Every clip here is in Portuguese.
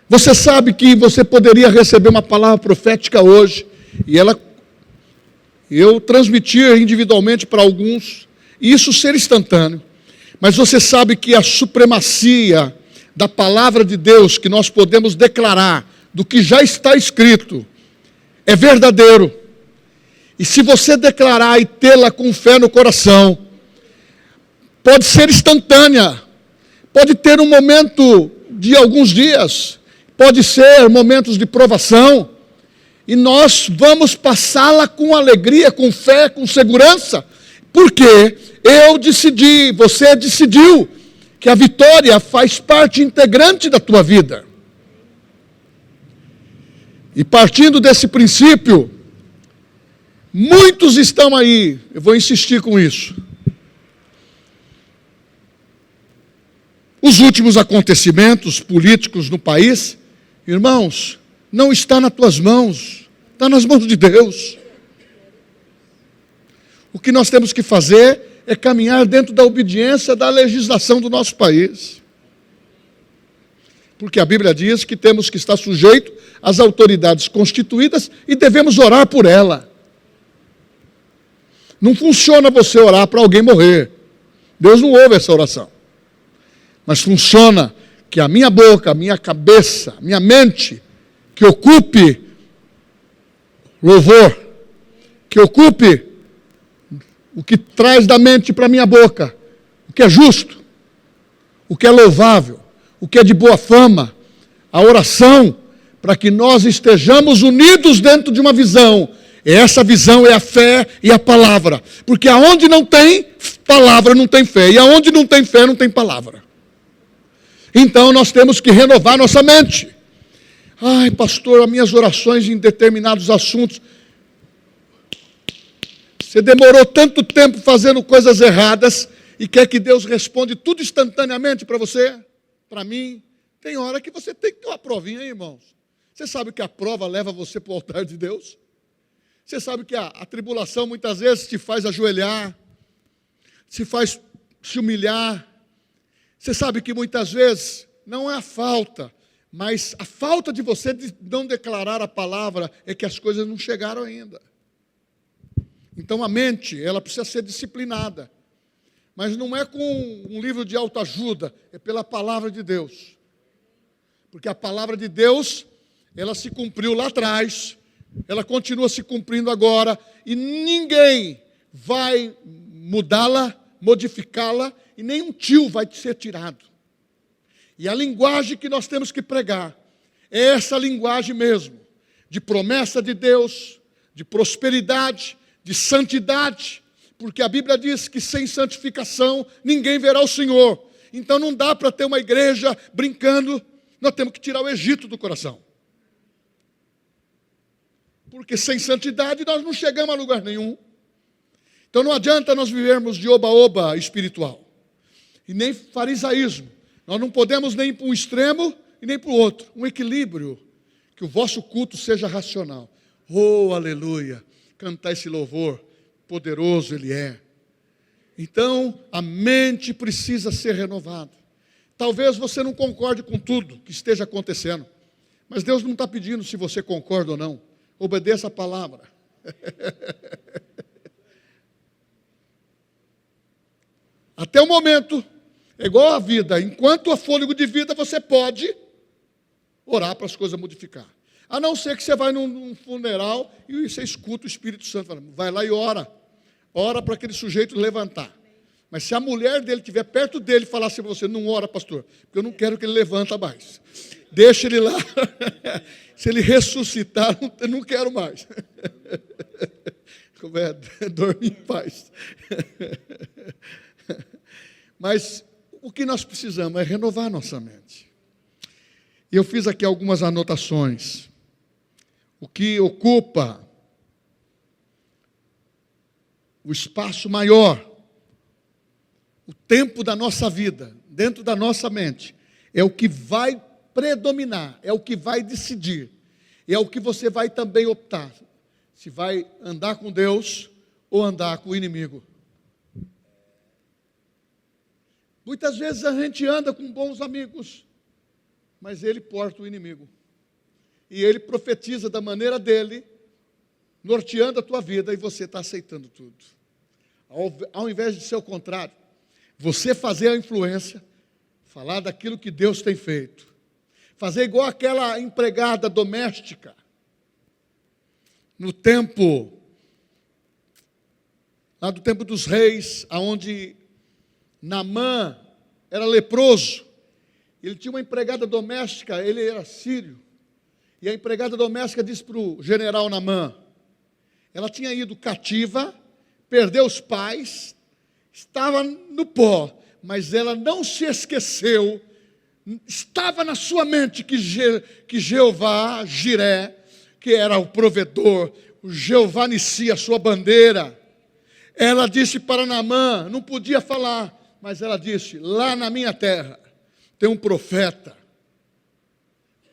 Você sabe que você poderia receber uma palavra profética hoje, e eu transmitir individualmente para alguns, e isso ser instantâneo. Mas você sabe que a supremacia da palavra de Deus que nós podemos declarar, do que já está escrito, é verdadeiro. E se você declarar e tê-la com fé no coração, pode ser instantânea, pode ter um momento de alguns dias, pode ser momentos de provação, e nós vamos passá-la com alegria, com fé, com segurança, porque eu decidi, você decidiu, que a vitória faz parte integrante da tua vida. E partindo desse princípio, muitos estão aí, eu vou insistir com isso. Os últimos acontecimentos políticos no país, irmãos, não está nas tuas mãos, está nas mãos de Deus. O que nós temos que fazer é caminhar dentro da obediência da legislação do nosso país. Porque a Bíblia diz que temos que estar sujeito às autoridades constituídas e devemos orar por ela. Não funciona você orar para alguém morrer. Deus não ouve essa oração. Mas funciona que a minha boca, a minha cabeça, a minha mente, que ocupe louvor, que ocupe o que traz da mente para a minha boca, o que é justo, o que é louvável, o que é de boa fama, a oração, para que nós estejamos unidos dentro de uma visão. Essa visão é a fé e a palavra, porque aonde não tem palavra não tem fé, e aonde não tem fé não tem palavra. Então nós temos que renovar nossa mente. Ai, pastor, as minhas orações em determinados assuntos, você demorou tanto tempo fazendo coisas erradas e quer que Deus responda tudo instantaneamente para você? Para mim, tem hora que você tem que ter uma provinha, hein, irmãos? Você sabe que a prova leva você para o altar de Deus? Você sabe que a tribulação muitas vezes te faz ajoelhar, te faz se humilhar. Você sabe que muitas vezes não é a falta, mas a falta de você não declarar a palavra é que as coisas não chegaram ainda. Então a mente, ela precisa ser disciplinada. Mas não é com um livro de autoajuda, é pela palavra de Deus. Porque a palavra de Deus, ela se cumpriu lá atrás, ela continua se cumprindo agora, e ninguém vai mudá-la, modificá-la, e nenhum tio vai ser tirado. E a linguagem que nós temos que pregar é essa linguagem mesmo, de promessa de Deus, de prosperidade, de santidade, porque a Bíblia diz que sem santificação ninguém verá o Senhor. Então não dá para ter uma igreja brincando, nós temos que tirar o Egito do coração. Porque sem santidade nós não chegamos a lugar nenhum. Então não adianta nós vivermos de oba-oba espiritual, e nem farisaísmo. Nós não podemos nem ir para um extremo e nem para o outro. Um equilíbrio, que o vosso culto seja racional. Oh, aleluia! Cantar esse louvor, poderoso Ele é. Então, a mente precisa ser renovada. Talvez você não concorde com tudo que esteja acontecendo, mas Deus não está pedindo se você concorda ou não. Obedeça a palavra. Até o momento, é igual a vida. Enquanto há fôlego de vida, você pode orar para as coisas modificar. A não ser que você vai num funeral e você escuta o Espírito Santo falando, vai lá e ora. Ora para aquele sujeito levantar. Mas se a mulher dele estiver perto dele e falar assim para você, não ora, pastor, porque eu não quero que ele levanta mais. Deixa ele lá. Se ele ressuscitar, eu não quero mais. Como é? Dorme em paz. Mas o que nós precisamos é renovar nossa mente. E eu fiz aqui algumas anotações. O que ocupa o espaço maior, o tempo da nossa vida, dentro da nossa mente, é o que vai predominar, é o que vai decidir, é o que você vai também optar, se vai andar com Deus ou andar com o inimigo. Muitas vezes a gente anda com bons amigos, mas ele porta o inimigo. E ele profetiza da maneira dele, norteando a tua vida, e você está aceitando tudo. Ao invés de ser o contrário, você fazer a influência, falar daquilo que Deus tem feito, fazer igual aquela empregada doméstica, no tempo, lá do tempo dos reis, onde Naamã era leproso, ele tinha uma empregada doméstica, ele era sírio, e a empregada doméstica disse para o general Naamã, ela tinha ido cativa, perdeu os pais, estava no pó, mas ela não se esqueceu, estava na sua mente que Jeová, Jiré, que era o provedor, o Jeová Nissi, a sua bandeira. Ela disse para Naamã, não podia falar, mas ela disse, lá na minha terra, tem um profeta,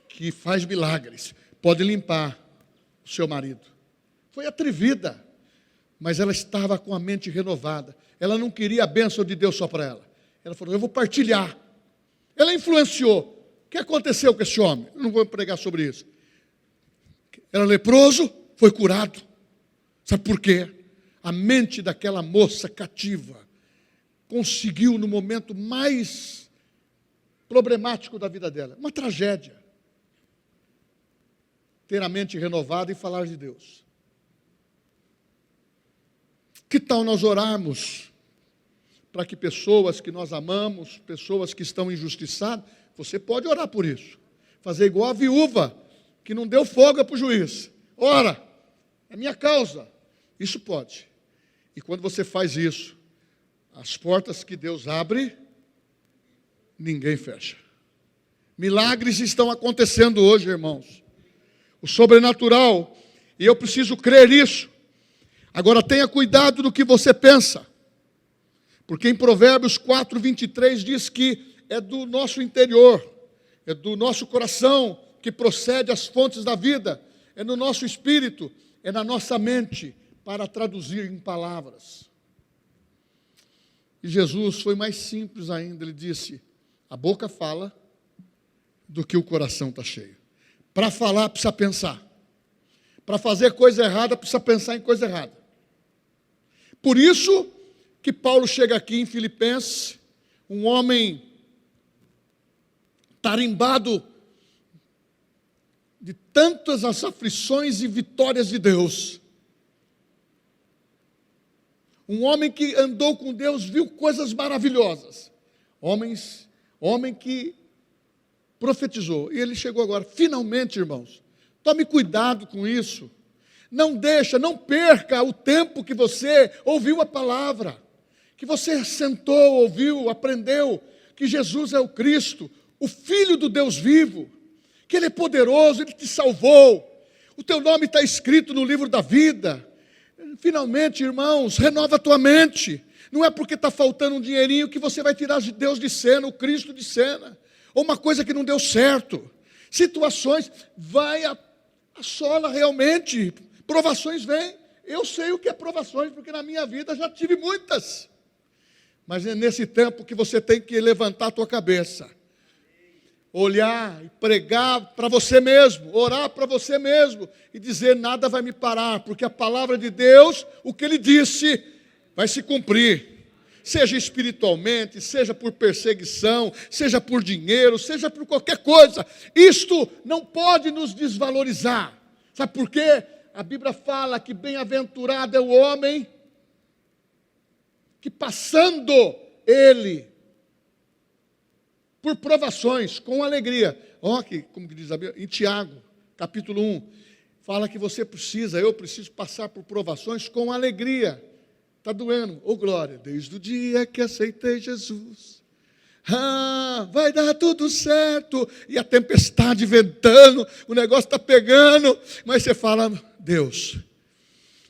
que faz milagres, pode limpar o seu marido. Foi atrevida, mas ela estava com a mente renovada. Ela não queria a bênção de Deus só para ela. Ela falou, eu vou partilhar. Ela influenciou. O que aconteceu com esse homem? Eu não vou pregar sobre isso. Era leproso, foi curado. Sabe por quê? A mente daquela moça cativa conseguiu no momento mais problemático da vida dela, uma tragédia, ter a mente renovada e falar de Deus. Que tal nós orarmos para que pessoas que nós amamos, pessoas que estão injustiçadas, você pode orar por isso. Fazer igual a viúva, que não deu folga para o juiz. Ora, é minha causa. Isso pode. E quando você faz isso, as portas que Deus abre, ninguém fecha. Milagres estão acontecendo hoje, irmãos. O sobrenatural, e eu preciso crer nisso. Agora tenha cuidado do que você pensa, porque em Provérbios 4:23 diz que é do nosso interior, é do nosso coração que procede as fontes da vida, é no nosso espírito, é na nossa mente, para traduzir em palavras. E Jesus foi mais simples ainda, ele disse, a boca fala do que o coração está cheio. Para falar precisa pensar, para fazer coisa errada precisa pensar em coisa errada. Por isso que Paulo chega aqui em Filipenses, um homem tarimbado de tantas as aflições e vitórias de Deus. Um homem que andou com Deus, viu coisas maravilhosas. Homem que profetizou. E ele chegou agora, finalmente, irmãos, tome cuidado com isso. Não perca o tempo que você ouviu a palavra, que você sentou, ouviu, aprendeu que Jesus é o Cristo, o Filho do Deus vivo, que Ele é poderoso, Ele te salvou, o teu nome está escrito no livro da vida. Finalmente, irmãos, renova a tua mente. Não é porque está faltando um dinheirinho que você vai tirar Deus de cena, o Cristo de cena, ou uma coisa que não deu certo. Situações, assola realmente. Provações vêm, eu sei o que é provações, porque na minha vida já tive muitas. Mas é nesse tempo que você tem que levantar a tua cabeça, olhar e pregar para você mesmo, orar para você mesmo e dizer, nada vai me parar, porque a palavra de Deus, o que Ele disse, vai se cumprir. Seja espiritualmente, seja por perseguição, seja por dinheiro, seja por qualquer coisa. Isto não pode nos desvalorizar. Sabe por quê? A Bíblia fala que bem-aventurado é o homem que passando ele por provações, com alegria. Olha aqui, como diz a Bíblia, em Tiago, capítulo 1, fala que eu preciso passar por provações com alegria. Está doendo, glória, desde o dia que aceitei Jesus. Vai dar tudo certo, e a tempestade ventando, o negócio está pegando, mas você fala, Deus,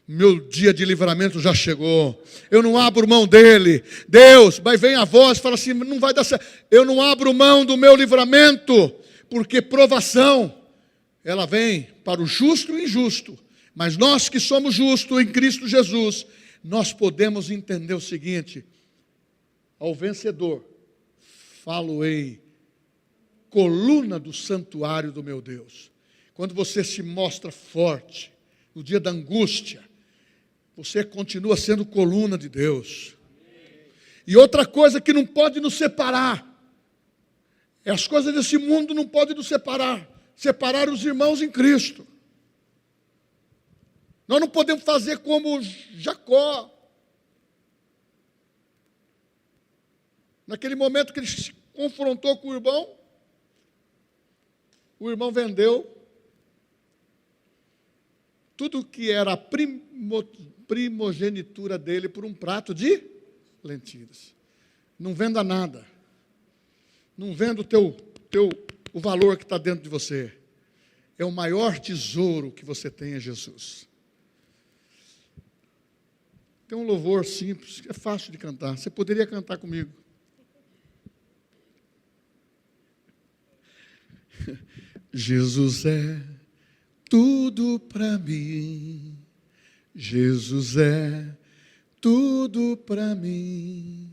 meu dia de livramento já chegou, eu não abro mão dele. Deus, mas vem a voz, fala assim, não vai dar certo, eu não abro mão do meu livramento, porque provação, ela vem para o justo e o injusto, mas nós que somos justos em Cristo Jesus, nós podemos entender o seguinte, ao vencedor, falo-ei coluna do santuário do meu Deus. Quando você se mostra forte, no dia da angústia, você continua sendo coluna de Deus. E outra coisa que não pode nos separar, as coisas desse mundo não podem nos separar os irmãos em Cristo. Nós não podemos fazer como Jacó. Naquele momento que ele se confrontou com o irmão vendeu tudo que era a primogenitura dele por um prato de lentilhas. Não venda nada. Não venda o valor que está dentro de você. É o maior tesouro que você tem em Jesus. Tem um louvor simples, que é fácil de cantar. Você poderia cantar comigo. Jesus é tudo para mim. Jesus é tudo para mim.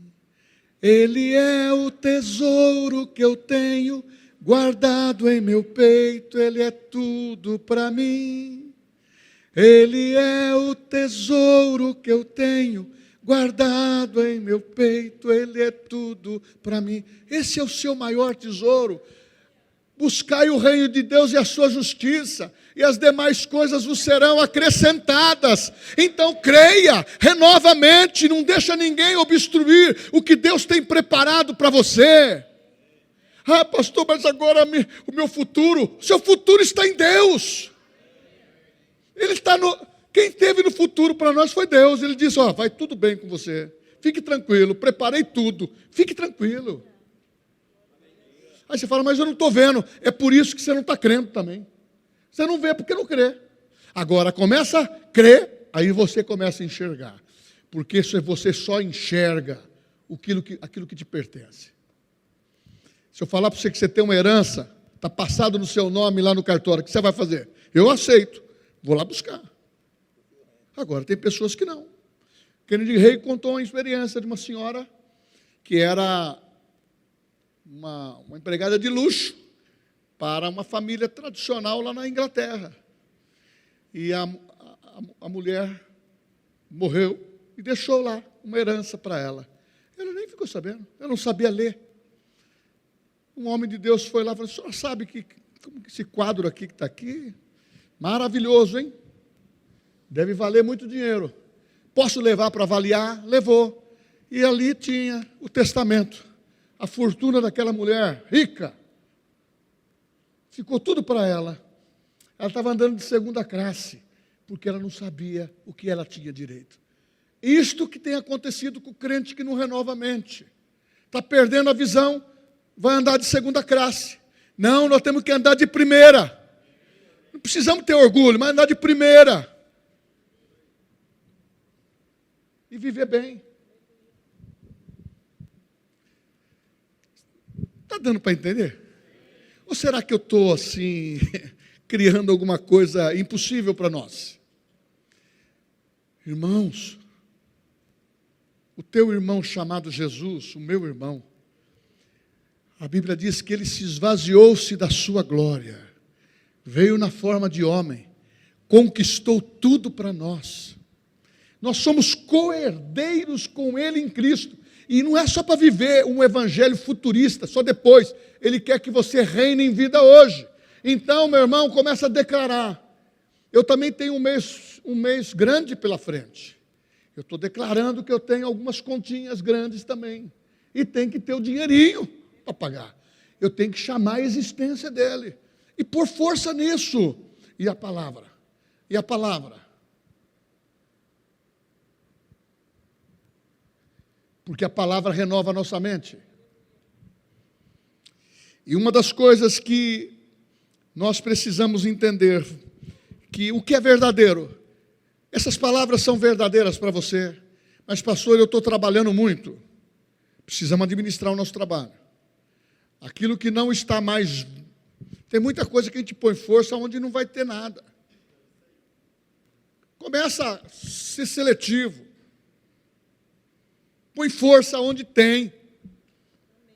Ele é o tesouro que eu tenho guardado em meu peito. Ele é tudo para mim. Ele é o tesouro que eu tenho guardado em meu peito. Ele é tudo para mim. Esse é o seu maior tesouro. Buscai o reino de Deus e a sua justiça, e as demais coisas vos serão acrescentadas. Então creia, renova a mente, não deixa ninguém obstruir o que Deus tem preparado para você. Ah, pastor, mas agora o meu futuro, seu futuro está em Deus. Ele está quem teve no futuro para nós foi Deus. Ele disse, vai tudo bem com você, fique tranquilo, preparei tudo, fique tranquilo. Aí você fala, mas eu não estou vendo. É por isso que você não está crendo também. Você não vê porque não crê. Agora começa a crer, aí você começa a enxergar. Porque você só enxerga aquilo que te pertence. Se eu falar para você que você tem uma herança, está passado no seu nome lá no cartório, o que você vai fazer? Eu aceito, vou lá buscar. Agora tem pessoas que não. Kennedy Rei contou uma experiência de uma senhora que era uma empregada de luxo para uma família tradicional lá na Inglaterra. E a mulher morreu e deixou lá uma herança para ela. Ela nem ficou sabendo, ela não sabia ler. Um homem de Deus foi lá e falou, o senhor sabe como que esse quadro aqui que está aqui? Maravilhoso, hein? Deve valer muito dinheiro. Posso levar para avaliar? Levou. E ali tinha o testamento. A fortuna daquela mulher rica, ficou tudo para ela. Ela estava andando de segunda classe, porque ela não sabia o que ela tinha direito. Isto que tem acontecido com o crente que não renova a mente. Está perdendo a visão, vai andar de segunda classe. Não, nós temos que andar de primeira. Não precisamos ter orgulho, mas andar de primeira. E viver bem. Está dando para entender? Ou será que eu estou assim, criando alguma coisa impossível para nós? Irmãos, o teu irmão chamado Jesus, o meu irmão, a Bíblia diz que ele se esvaziou-se da sua glória, veio na forma de homem, conquistou tudo para nós. Nós somos co-herdeiros com ele em Cristo. E não é só para viver um evangelho futurista, só depois. Ele quer que você reine em vida hoje. Então, meu irmão, começa a declarar. Eu também tenho um mês grande pela frente. Eu estou declarando que eu tenho algumas continhas grandes também. E tem que ter o dinheirinho para pagar. Eu tenho que chamar a existência dele. E pôr força nisso. E a palavra? E a palavra? Porque a palavra renova a nossa mente. E uma das coisas que nós precisamos entender, que o que é verdadeiro, essas palavras são verdadeiras para você, mas pastor, eu estou trabalhando muito, precisamos administrar o nosso trabalho. Aquilo que não está mais, tem muita coisa que a gente põe força onde não vai ter nada. Começa a ser seletivo. Põe força onde tem.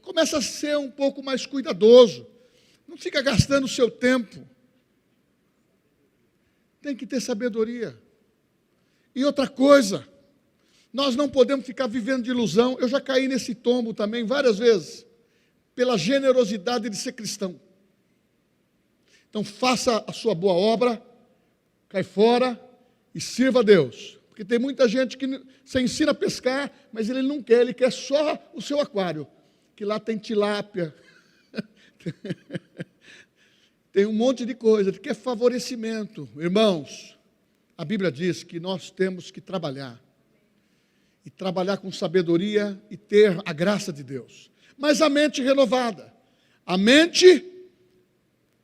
Começa a ser um pouco mais cuidadoso. Não fica gastando o seu tempo. Tem que ter sabedoria. E outra coisa, nós não podemos ficar vivendo de ilusão. Eu já caí nesse tombo também várias vezes, pela generosidade de ser cristão. Então faça a sua boa obra, cai fora e sirva a Deus. Porque tem muita gente que você ensina a pescar, mas ele não quer, ele quer só o seu aquário, que lá tem tilápia, tem um monte de coisa, ele quer favorecimento. Irmãos, a Bíblia diz que nós temos que trabalhar, e trabalhar com sabedoria e ter a graça de Deus. Mas a mente renovada, a mente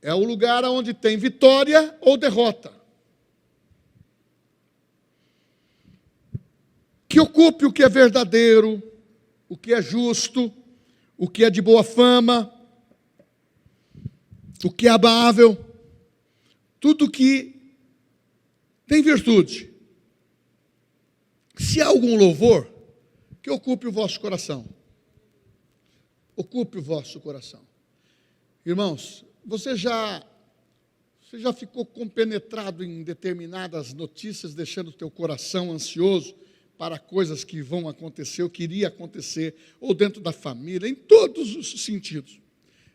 é o lugar onde tem vitória ou derrota. Que ocupe o que é verdadeiro, o que é justo, o que é de boa fama, o que é amável, tudo que tem virtude. Se há algum louvor, que ocupe o vosso coração. Ocupe o vosso coração. Irmãos, você já ficou compenetrado em determinadas notícias, deixando o teu coração ansioso para coisas que vão acontecer, ou que iria acontecer, ou dentro da família, em todos os sentidos.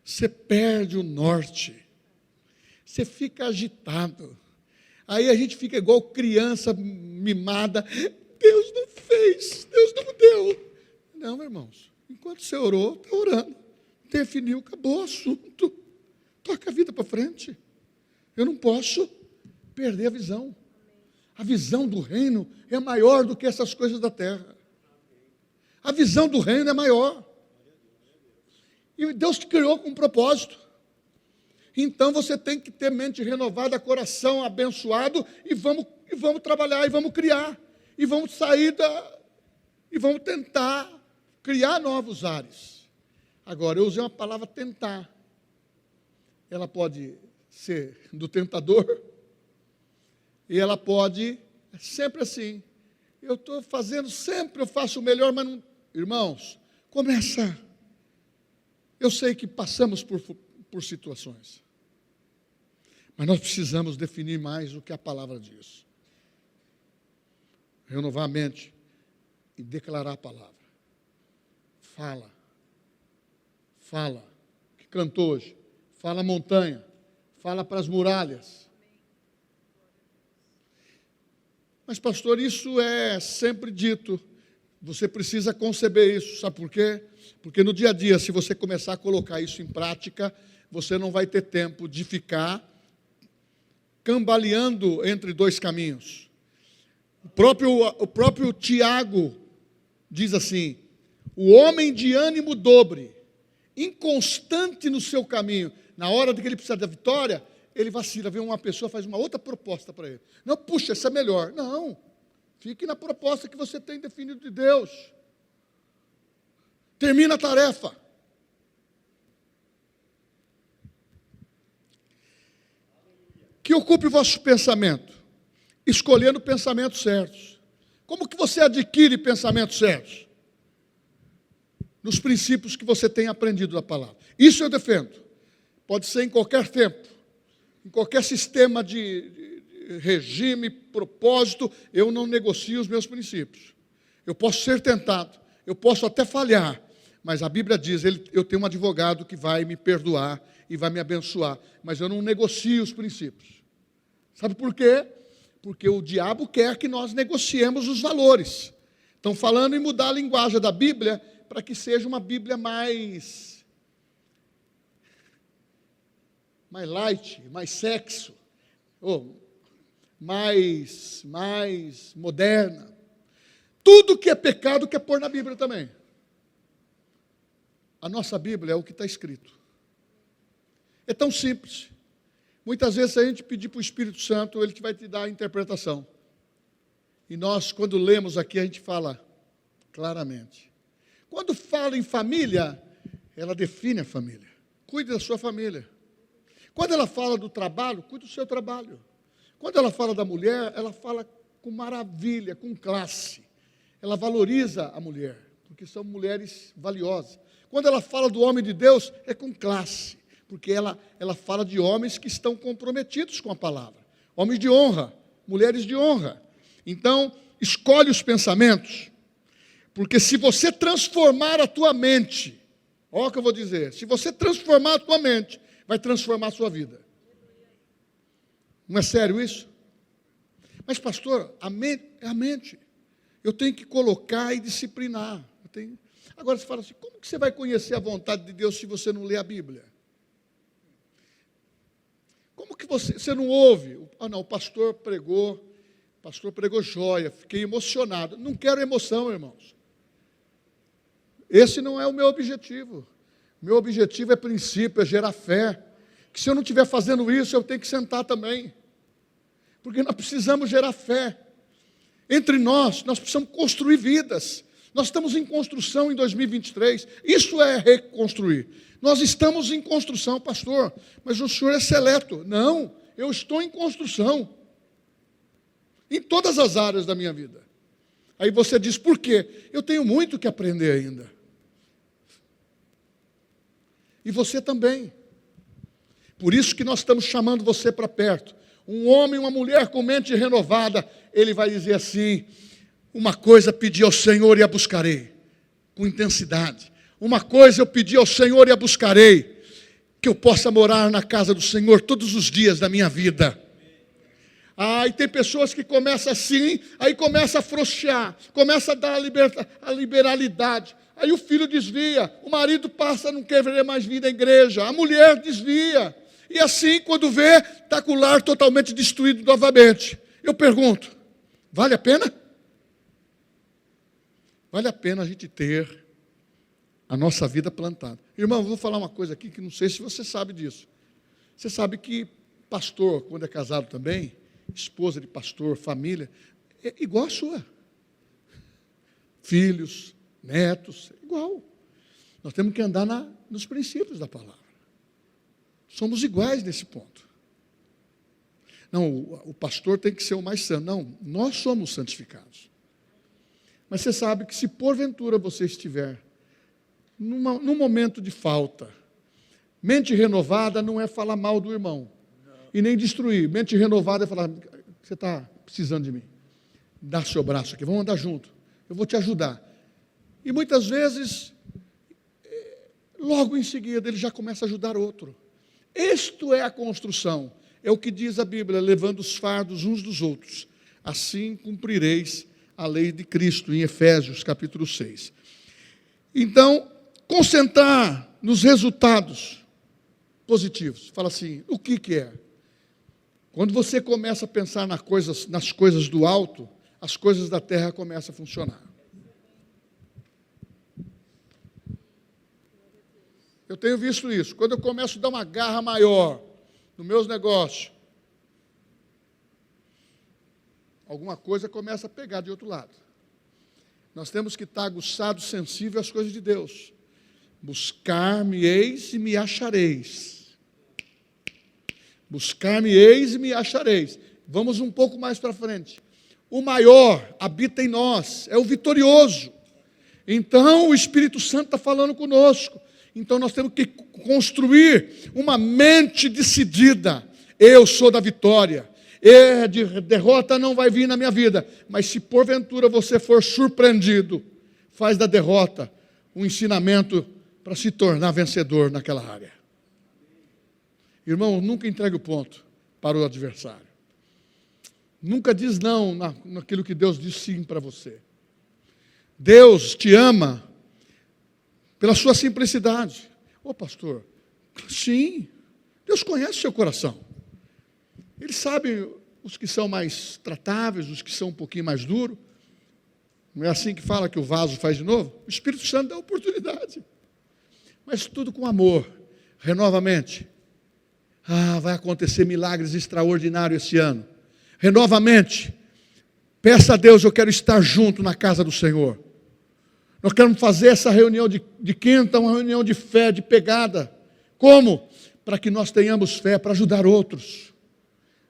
Você perde o norte, você fica agitado, aí a gente fica igual criança mimada, Deus não fez, Deus não deu. Não, irmãos, enquanto você orou, está orando, definiu, acabou o assunto, toca a vida para frente. Eu não posso perder a visão. A visão do reino é maior do que essas coisas da terra. A visão do reino é maior. E Deus te criou com um propósito. Então você tem que ter mente renovada, coração abençoado, e vamos trabalhar, e vamos criar, e vamos sair e vamos tentar criar novos ares. Agora, eu usei uma palavra tentar. Ela pode ser do tentador, e ela pode, sempre assim, eu estou fazendo sempre, eu faço o melhor, mas não... Irmãos, começa. Eu sei que passamos por situações, mas nós precisamos definir mais o que a palavra diz. Renovar a mente e declarar a palavra. Fala, que cantou hoje, fala a montanha, fala para as muralhas. Mas, pastor, isso é sempre dito. Você precisa conceber isso. Sabe por quê? Porque no dia a dia, se você começar a colocar isso em prática, você não vai ter tempo de ficar cambaleando entre dois caminhos. O próprio Tiago diz assim: o homem de ânimo dobre, inconstante no seu caminho, na hora de que ele precisa da vitória, ele vacila, vê uma pessoa, faz uma outra proposta para ele. Não, puxa, essa é melhor. Não, fique na proposta que você tem definido de Deus. Termina a tarefa. Que ocupe o vosso pensamento, escolhendo pensamentos certos. Como que você adquire pensamentos certos? Nos princípios que você tem aprendido da palavra. Isso eu defendo. Pode ser em qualquer tempo, em qualquer sistema de regime, propósito, eu não negocio os meus princípios. Eu posso ser tentado, eu posso até falhar, mas a Bíblia diz, eu tenho um advogado que vai me perdoar e vai me abençoar, mas eu não negocio os princípios. Sabe por quê? Porque o diabo quer que nós negociemos os valores. Estão falando em mudar a linguagem da Bíblia para que seja uma Bíblia mais light, mais sexo, mais moderna. Tudo que é pecado quer pôr na Bíblia também. A nossa Bíblia é o que está escrito. É tão simples. Muitas vezes, se a gente pedir para o Espírito Santo, ele vai te dar a interpretação. E nós, quando lemos aqui, a gente fala claramente. Quando fala em família, ela define a família. Cuide da sua família. Quando ela fala do trabalho, cuide do seu trabalho. Quando ela fala da mulher, ela fala com maravilha, com classe. Ela valoriza a mulher, porque são mulheres valiosas. Quando ela fala do homem de Deus, é com classe, porque ela fala de homens que estão comprometidos com a palavra. Homens de honra, mulheres de honra. Então, escolhe os pensamentos, porque se você transformar a tua mente, olha o que eu vou dizer, se você transformar a tua mente, vai transformar a sua vida. Não é sério isso? Mas, pastor, a mente é a mente. Eu tenho que colocar e disciplinar. Agora você fala assim, como que você vai conhecer a vontade de Deus se você não lê a Bíblia? Como que você não ouve? Não, o pastor pregou joia, fiquei emocionado. Não quero emoção, irmãos. Esse não é o meu objetivo. Meu objetivo é princípio, é gerar fé. Que se eu não estiver fazendo isso, eu tenho que sentar também. Porque nós precisamos gerar fé. Entre nós precisamos construir vidas. Nós estamos em construção em 2023. Isso é reconstruir. Nós estamos em construção, pastor, mas o senhor é seleto. Não, eu estou em construção. Em todas as áreas da minha vida. Aí você diz, por quê? Eu tenho muito que aprender ainda. E você também. Por isso que nós estamos chamando você para perto. Um homem e uma mulher com mente renovada, ele vai dizer assim, uma coisa pedi ao Senhor e a buscarei, com intensidade. Uma coisa eu pedi ao Senhor e a buscarei, que eu possa morar na casa do Senhor todos os dias da minha vida. E tem pessoas que começam assim, aí começa a afrouxar, começa a dar a liberalidade. Aí o filho desvia, o marido passa a não querer mais vir à igreja, a mulher desvia. E assim, quando vê, está com o lar totalmente destruído novamente. Eu pergunto, vale a pena? Vale a pena a gente ter a nossa vida plantada. Irmão, vou falar uma coisa aqui que não sei se você sabe disso. Você sabe que pastor, quando é casado também, esposa de pastor, família, é igual a sua. Filhos, netos, igual. Nós temos que andar nos princípios da palavra. Somos iguais nesse ponto. Não, o pastor tem que ser o mais santo. Não, nós somos santificados. Mas você sabe que se porventura você estiver num momento de falta, mente renovada não é falar mal do irmão. E nem destruir. Mente renovada é falar, você está precisando de mim. Dá seu braço aqui, vamos andar junto. Eu vou te ajudar. E muitas vezes, logo em seguida, ele já começa a ajudar outro. Isto é a construção. É o que diz a Bíblia, levando os fardos uns dos outros. Assim cumprireis a lei de Cristo, em Efésios, capítulo 6. Então, concentrar nos resultados positivos. Fala assim, o que é? Quando você começa a pensar nas coisas do alto, as coisas da terra começam a funcionar. Eu tenho visto isso. Quando eu começo a dar uma garra maior nos meus negócios, alguma coisa começa a pegar de outro lado. Nós temos que estar aguçados, sensíveis às coisas de Deus. Buscar-me-eis e me achareis. Buscar-me-eis e me achareis. Vamos um pouco mais para frente. O maior habita em nós, é o vitorioso. Então o Espírito Santo está falando conosco. Então nós temos que construir uma mente decidida. Eu sou da vitória. De derrota não vai vir na minha vida. Mas se porventura você for surpreendido, faz da derrota um ensinamento para se tornar vencedor naquela área. Irmão, nunca entregue o ponto para o adversário. Nunca diz não naquilo que Deus diz sim para você. Deus te ama pela sua simplicidade. Pastor, sim, Deus conhece o seu coração. Ele sabe os que são mais tratáveis, os que são um pouquinho mais duros. Não é assim que fala que o vaso faz de novo? O Espírito Santo dá oportunidade. Mas tudo com amor, renovamente. Vai acontecer milagres extraordinários esse ano. Renovamente. Peça a Deus, eu quero estar junto na casa do Senhor. Nós queremos fazer essa reunião de quinta, uma reunião de fé, de pegada. Como? Para que nós tenhamos fé para ajudar outros.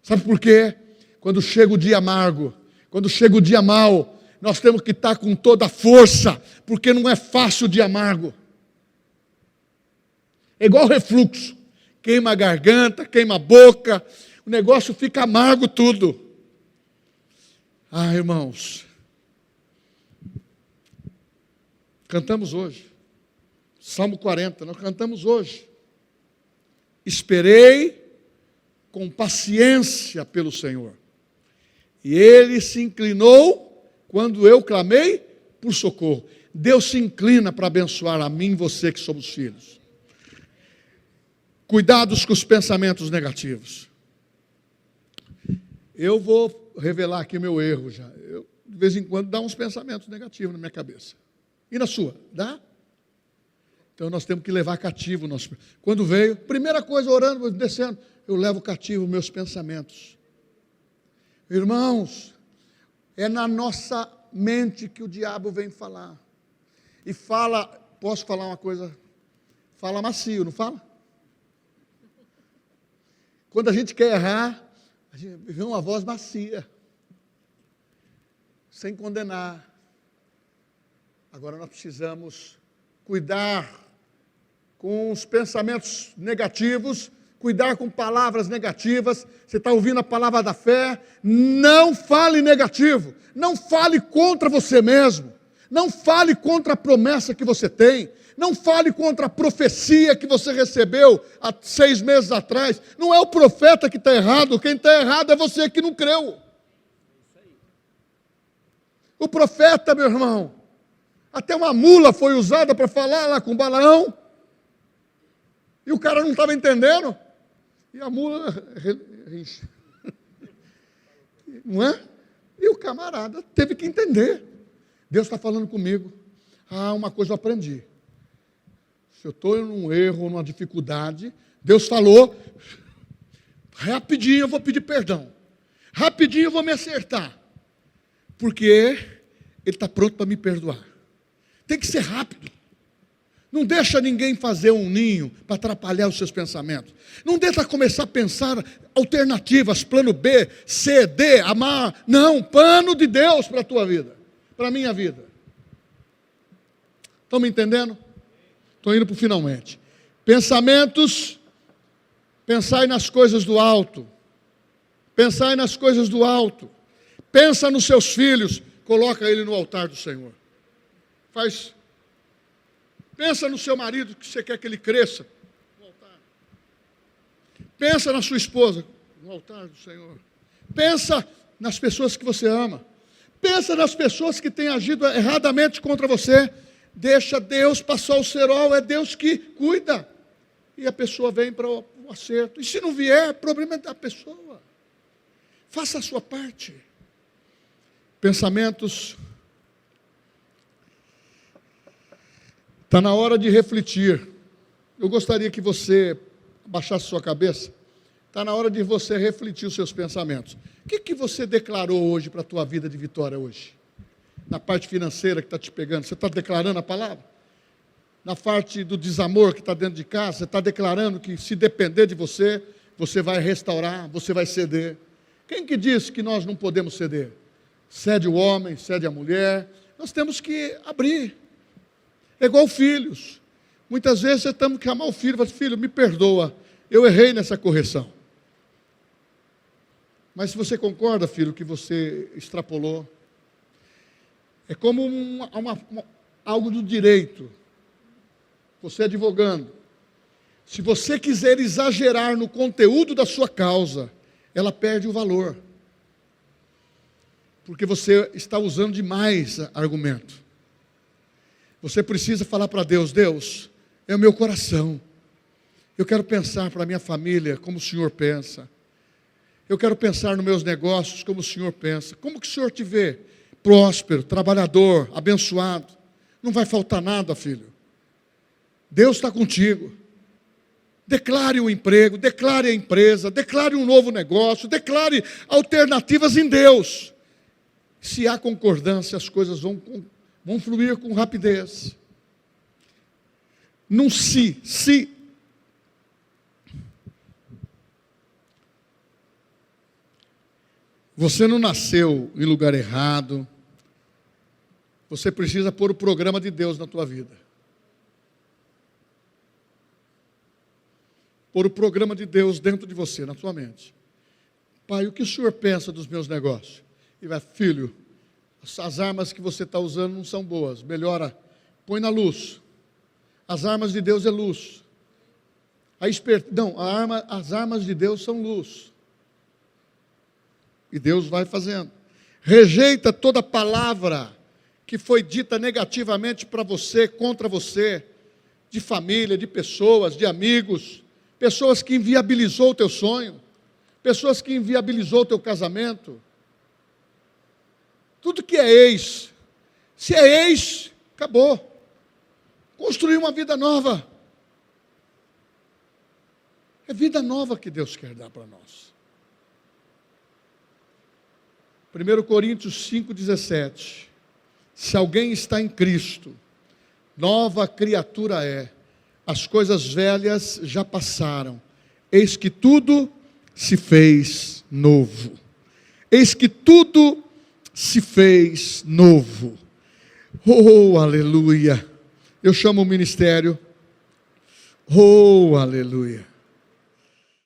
Sabe por quê? Quando chega o dia amargo, quando chega o dia mau, nós temos que estar com toda a força, porque não é fácil o dia amargo. É igual refluxo. queima a garganta, queima a boca, o negócio fica amargo tudo. Ah, irmãos, cantamos hoje, Salmo 40, nós cantamos hoje. Esperei com paciência pelo Senhor, e Ele se inclinou quando eu clamei por socorro. Deus se inclina para abençoar a mim e você que somos filhos. Cuidados com os pensamentos negativos. Eu vou revelar aqui o meu erro já. Eu, de vez em quando, dá uns pensamentos negativos na minha cabeça. E na sua? Dá? Então nós temos que levar cativo o nosso. Quando veio, primeira coisa, orando, descendo, eu levo cativo meus pensamentos. Irmãos, é na nossa mente que o diabo vem falar. E fala, posso falar uma coisa? Fala macio, não fala? Quando a gente quer errar, a gente vê uma voz macia, sem condenar. Agora nós precisamos cuidar com os pensamentos negativos, cuidar com palavras negativas. Você está ouvindo a palavra da fé, não fale negativo, não fale contra você mesmo, não fale contra a promessa que você tem, não fale contra a profecia que você recebeu há 6 meses atrás. Não é o profeta que está errado, quem está errado é você que não creu. O profeta, meu irmão, até uma mula foi usada para falar lá com Balaão, e o cara não estava entendendo, e a mula, não é? E o camarada teve que entender. Deus está falando comigo. Ah, uma coisa eu aprendi. Se eu estou em um erro, numa dificuldade, Deus falou, rapidinho eu vou pedir perdão, rapidinho eu vou me acertar, porque Ele está pronto para me perdoar. Tem que ser rápido. Não deixa ninguém fazer um ninho para atrapalhar os seus pensamentos. Não deixa começar a pensar alternativas, plano B, C, D, amar. Não, plano de Deus para a tua vida, para a minha vida. Estão me entendendo? Estou indo para o finalmente. Pensamentos, pensai nas coisas do alto. Pensai nas coisas do alto. Pensa nos seus filhos, coloca ele no altar do Senhor. Faz. Pensa no seu marido, que você quer que ele cresça, no altar. Pensa na sua esposa, no altar do Senhor. Pensa nas pessoas que você ama. Pensa nas pessoas que têm agido erradamente contra você. Deixa Deus passar o cerol, é Deus que cuida. E a pessoa vem para o acerto. E se não vier, problema é da pessoa. Faça a sua parte. Pensamentos. Está na hora de refletir. Eu gostaria que você abaixasse sua cabeça. Está na hora de você refletir os seus pensamentos. O que você declarou hoje para a tua vida de vitória hoje? Na parte financeira que está te pegando, você está declarando a palavra? Na parte do desamor que está dentro de casa, você está declarando que se depender de você, você vai restaurar, você vai ceder. Quem que disse que nós não podemos ceder? Cede o homem, cede a mulher. Nós temos que abrir. É igual filhos. Muitas vezes você tem que amar o filho e falar, filho, me perdoa, eu errei nessa correção. Mas se você concorda, filho, que você extrapolou, é como algo do direito. Você advogando. Se você quiser exagerar no conteúdo da sua causa, ela perde o valor. Porque você está usando demais argumento. Você precisa falar para Deus, Deus, é o meu coração. Eu quero pensar para a minha família como o Senhor pensa. Eu quero pensar nos meus negócios como o Senhor pensa. Como que o Senhor te vê? Próspero, trabalhador, abençoado. Não vai faltar nada, filho. Deus está contigo. Declare o emprego, declare a empresa, declare um novo negócio, declare alternativas em Deus. Se há concordância, as coisas vão fluir com rapidez. Num se. Você não nasceu em lugar errado. Você precisa pôr o programa de Deus na tua vida. pôr o programa de Deus dentro de você, na sua mente. Pai, o que o Senhor pensa dos meus negócios? E vai, filho, as armas que você está usando não são boas, melhora, põe na luz. As armas de Deus é luz. As armas de Deus são luz. E Deus vai fazendo. Rejeita toda palavra que foi dita negativamente para você, contra você, de família, de pessoas, de amigos, pessoas que inviabilizou o teu sonho, pessoas que inviabilizou o teu casamento. Tudo que é ex, se é ex, acabou. Construir uma vida nova. É vida nova que Deus quer dar para nós. 1 Coríntios 5,17. Se alguém está em Cristo, nova criatura é. As coisas velhas já passaram. Eis que tudo se fez novo. Eis que tudo se fez novo. Oh, aleluia. Eu chamo o ministério. Oh, aleluia.